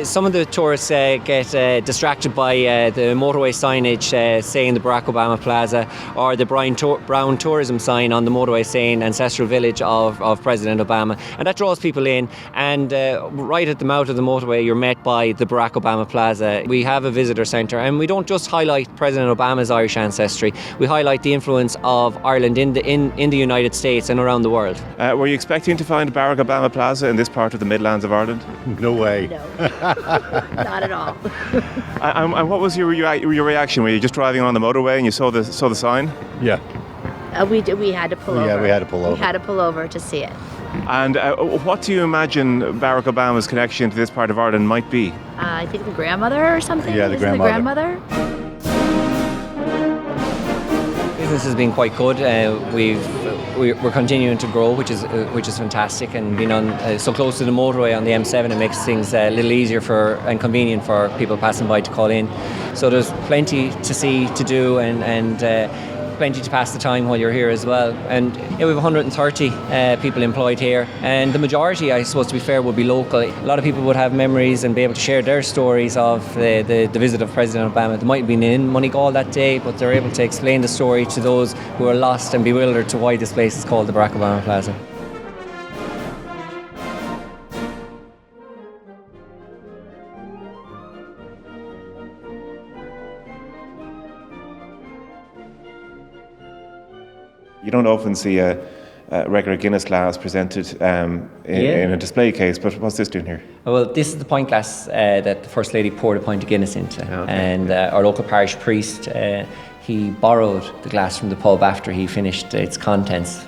Some of the tourists get distracted by the motorway signage saying the Barack Obama Plaza, or the brown tourism sign on the motorway saying ancestral village of President Obama, and that draws people in. And right at the mouth of the motorway you're met by the Barack Obama Plaza. We have a visitor centre, and we don't just highlight President Obama's Irish ancestry, we highlight the influence of Ireland in the United States and around the world. Were you expecting to find Barack Obama Plaza in this part of the Midlands of Ireland? No way. No, not at all. And what was your reaction? Were you just driving on the motorway and you saw the sign? Yeah. We had to pull over. Yeah, we had to pull over. We had to pull over to see it. And what do you imagine Barack Obama's connection to this part of Ireland might be? I think the grandmother or something. Yeah, the grandmother. Business has been quite good. We're continuing to grow, which is fantastic, and being on so close to the motorway on the M7, it makes things a little easier and convenient for people passing by to call in. So there's plenty to see, to do, and plenty to pass the time while you're here as well. And we have 130 people employed here, and the majority, I suppose to be fair, would be local. A lot of people would have memories and be able to share their stories of the visit of President Obama. They might have been in Moneygall that day, but they're able to explain the story to those who are lost and bewildered to why this place is called the Barack Obama Plaza. You don't often see a regular Guinness glass presented in a display case, but what's this doing here? Well, this is the pint glass that the First Lady poured a pint of Guinness into. Okay. And our local parish priest, he borrowed the glass from the pub after he finished its contents,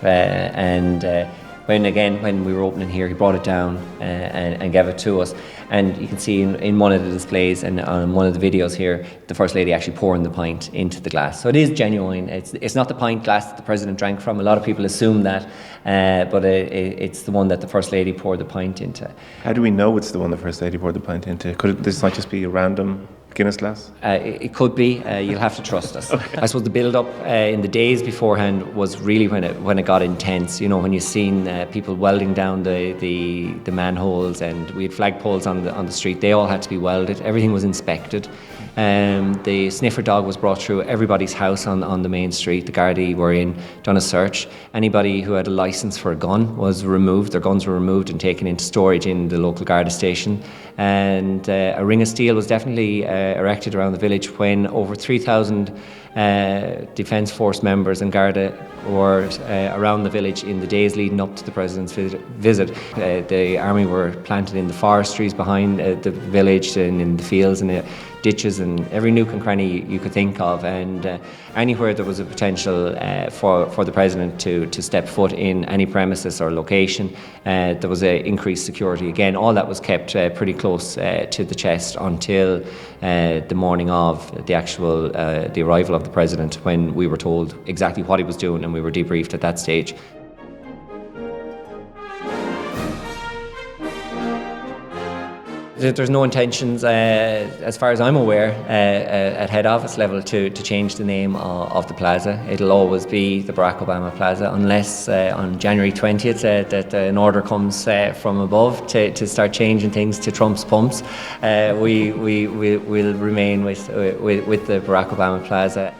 when we were opening here, he brought it down and gave it to us. And you can see in one of the displays and on one of the videos here, the First Lady actually pouring the pint into the glass. So it is genuine. It's not the pint glass that the President drank from. A lot of people assume that, but it's the one that the First Lady poured the pint into. How do we know it's the one the First Lady poured the pint into? Could this not just be a random Guinness glass? It could be. You'll have to trust us. Okay. I suppose the build-up in the days beforehand was really when it got intense. You know, when you've seen people welding down the manholes, and we had flagpoles on the street. They all had to be welded. Everything was inspected. The sniffer dog was brought through everybody's house on the main street. The Gardaí were done a search. Anybody who had a licence for a gun was removed. Their guns were removed and taken into storage in the local Garda station. And a ring of steel was definitely erected around the village when over 3,000 Defence Force members and Garda were around the village in the days leading up to the President's visit. The army were planted in the forestries behind the village and in the fields and the ditches and every nook and cranny you could think of, and anywhere there was a potential for the President to step foot in any premises or location, there was increased security. Again, all that was kept pretty close to the chest until the morning of the arrival of the President, when we were told exactly what he was doing and we were debriefed at that stage. There's no intentions, as far as I'm aware, at head office level to change the name of the plaza. It'll always be the Barack Obama Plaza, unless on January 20th that an order comes from above to start changing things to Trump's pumps. We'll remain with the Barack Obama Plaza.